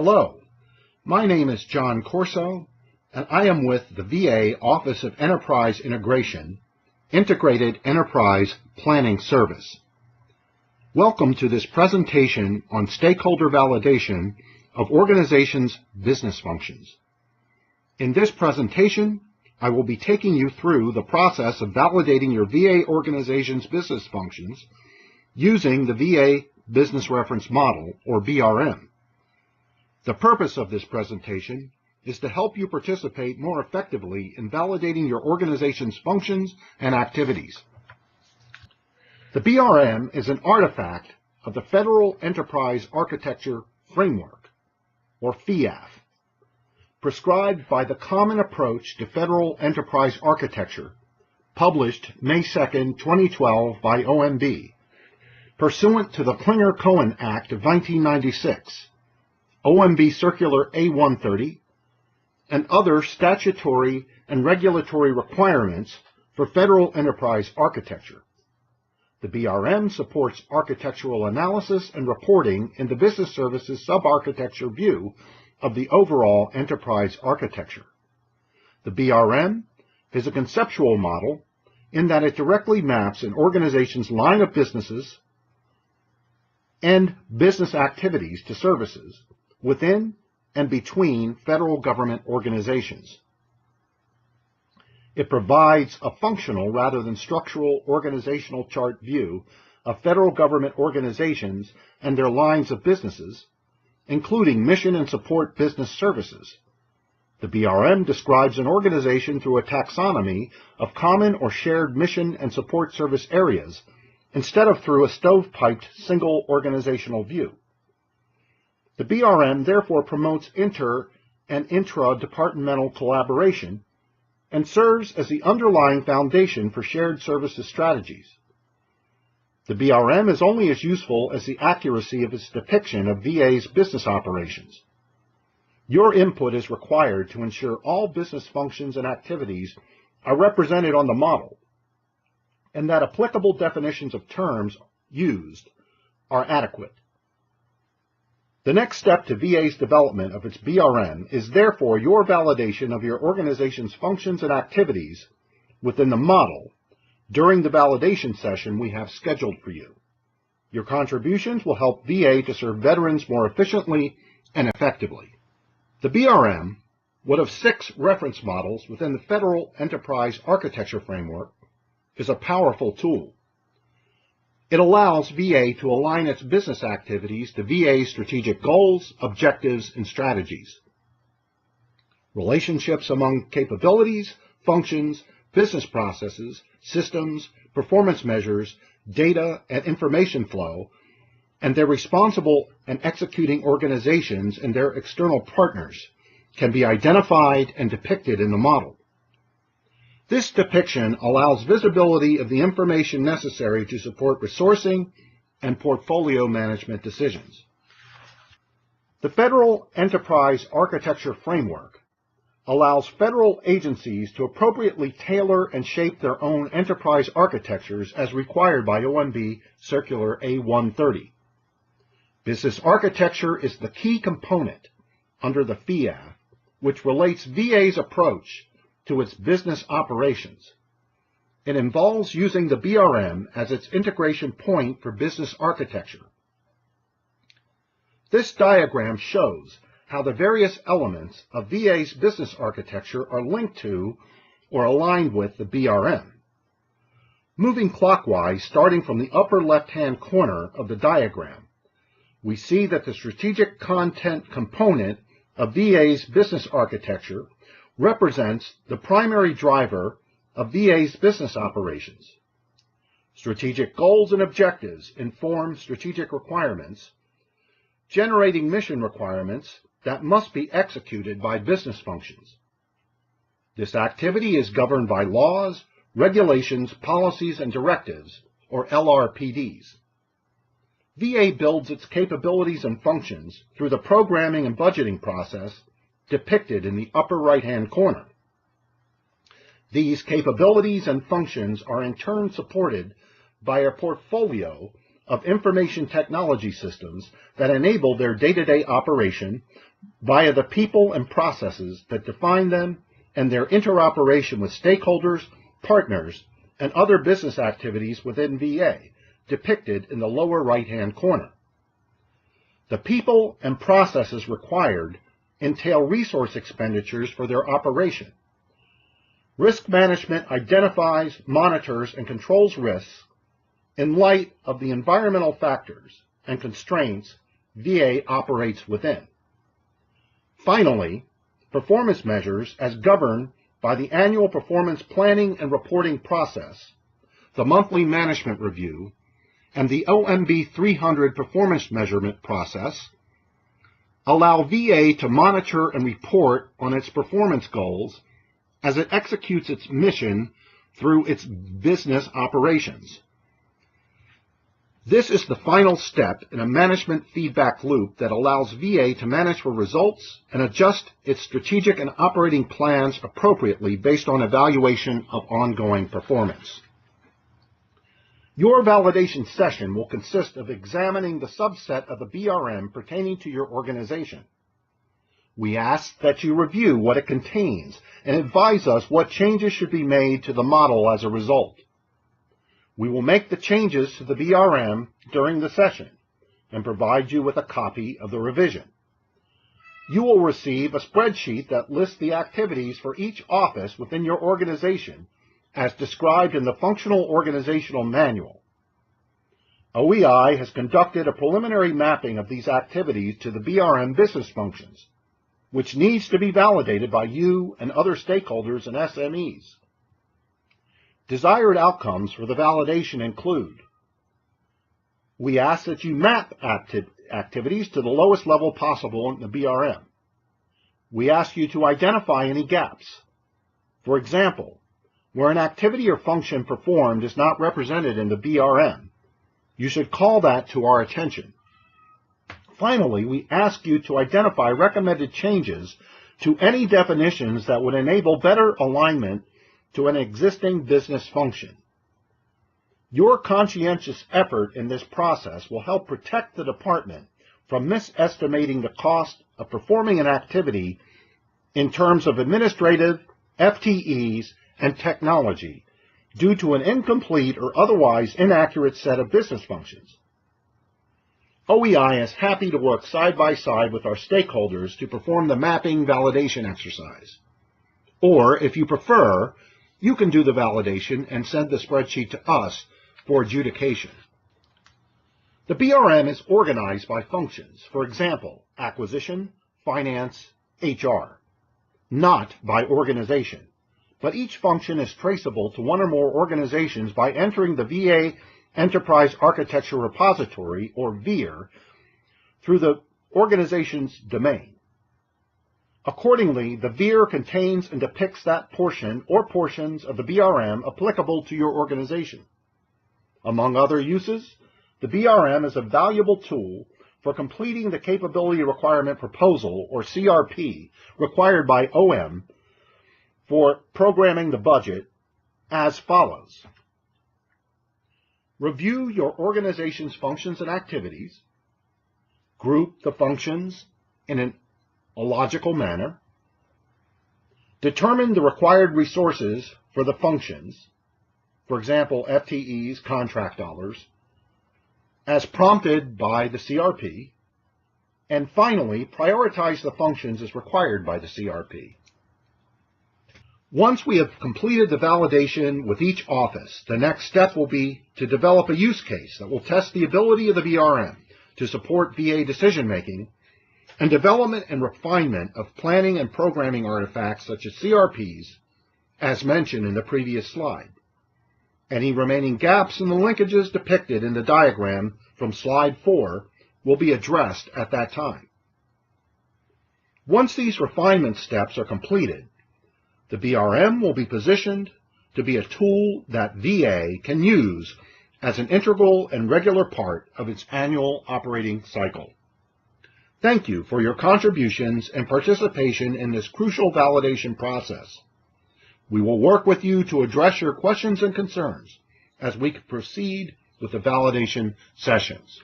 Hello, my name is John Corso, and I am with the VA Office of Enterprise Integration, Integrated Enterprise Planning Service. Welcome to this presentation on stakeholder validation of organizations' business functions. In this presentation, I will be taking you through the process of validating your VA organization's business functions using the VA Business Reference Model, or BRM. The purpose of this presentation is to help you participate more effectively in validating your organization's functions and activities. The BRM is an artifact of the Federal Enterprise Architecture Framework, or FEAF, prescribed by the Common Approach to Federal Enterprise Architecture, published May 2, 2012 by OMB, pursuant to the Klinger-Cohen Act of 1996, OMB Circular A-130, and other statutory and regulatory requirements for federal enterprise architecture. The BRM supports architectural analysis and reporting in the business services sub-architecture view of the overall enterprise architecture. The BRM is a conceptual model in that it directly maps an organization's line of businesses and business activities to services within and between federal government organizations. It provides a functional rather than structural organizational chart view of federal government organizations and their lines of businesses, including mission and support business services. The BRM describes an organization through a taxonomy of common or shared mission and support service areas instead of through a stovepiped single organizational view. The BRM therefore promotes inter- and intra-departmental collaboration and serves as the underlying foundation for shared services strategies. The BRM is only as useful as the accuracy of its depiction of VA's business operations. Your input is required to ensure all business functions and activities are represented on the model, and that applicable definitions of terms used are adequate. The next step to VA's development of its BRM is therefore your validation of your organization's functions and activities within the model during the validation session we have scheduled for you. Your contributions will help VA to serve veterans more efficiently and effectively. The BRM, one of 6 reference models within the Federal Enterprise Architecture Framework, is a powerful tool. It allows VA to align its business activities to VA's strategic goals, objectives, and strategies. Relationships among capabilities, functions, business processes, systems, performance measures, data, and information flow, and their responsible and executing organizations and their external partners can be identified and depicted in the model. This depiction allows visibility of the information necessary to support resourcing and portfolio management decisions. The Federal Enterprise Architecture Framework allows federal agencies to appropriately tailor and shape their own enterprise architectures as required by OMB Circular A-130. Business architecture is the key component under the FEAF, which relates VA's approach to its business operations. It involves using the BRM as its integration point for business architecture. This diagram shows how the various elements of VA's business architecture are linked to or aligned with the BRM. Moving clockwise, starting from the upper left-hand corner of the diagram, we see that the strategic content component of VA's business architecture represents the primary driver of VA's business operations. Strategic goals and objectives inform strategic requirements, generating mission requirements that must be executed by business functions. This activity is governed by laws, regulations, policies, and directives, or LRPDs. VA builds its capabilities and functions through the programming and budgeting process depicted in the upper right-hand corner. These capabilities and functions are in turn supported by a portfolio of information technology systems that enable their day-to-day operation via the people and processes that define them and their interoperation with stakeholders, partners, and other business activities within VA, depicted in the lower right-hand corner. The people and processes required entail resource expenditures for their operation. Risk management identifies, monitors, and controls risks in light of the environmental factors and constraints VA operates within. Finally, performance measures as governed by the annual performance planning and reporting process, the monthly management review, and the OMB 300 performance measurement process allow VA to monitor and report on its performance goals as it executes its mission through its business operations. This is the final step in a management feedback loop that allows VA to manage for results and adjust its strategic and operating plans appropriately based on evaluation of ongoing performance. Your validation session will consist of examining the subset of the BRM pertaining to your organization. We ask that you review what it contains and advise us what changes should be made to the model as a result. We will make the changes to the BRM during the session and provide you with a copy of the revision. You will receive a spreadsheet that lists the activities for each office within your organization as described in the Functional Organizational Manual. OEI has conducted a preliminary mapping of these activities to the BRM business functions, which needs to be validated by you and other stakeholders and SMEs. Desired outcomes for the validation include: we ask that you map activities to the lowest level possible in the BRM. We ask you to identify any gaps. For example, where an activity or function performed is not represented in the BRM, you should call that to our attention. Finally, we ask you to identify recommended changes to any definitions that would enable better alignment to an existing business function. Your conscientious effort in this process will help protect the department from misestimating the cost of performing an activity in terms of administrative, FTEs, and technology due to an incomplete or otherwise inaccurate set of business functions. OEI is happy to work side by side with our stakeholders to perform the mapping validation exercise. Or, if you prefer, you can do the validation and send the spreadsheet to us for adjudication. The BRM is organized by functions, for example, acquisition, finance, HR, not by organization, but each function is traceable to one or more organizations by entering the VA Enterprise Architecture Repository, or VEAR, through the organization's domain. Accordingly, the VEAR contains and depicts that portion or portions of the BRM applicable to your organization. Among other uses, the BRM is a valuable tool for completing the Capability Requirement Proposal, or CRP, required by OM for programming the budget as follows. Review your organization's functions and activities. Group the functions in a logical manner. Determine the required resources for the functions, for example, FTEs, contract dollars, as prompted by the CRP. And finally, prioritize the functions as required by the CRP. Once we have completed the validation with each office, the next step will be to develop a use case that will test the ability of the BRM to support VA decision-making and development and refinement of planning and programming artifacts such as CRPs, as mentioned in the previous slide. Any remaining gaps in the linkages depicted in the diagram from slide 4 will be addressed at that time. Once these refinement steps are completed, the BRM will be positioned to be a tool that VA can use as an integral and regular part of its annual operating cycle. Thank you for your contributions and participation in this crucial validation process. We will work with you to address your questions and concerns as we proceed with the validation sessions.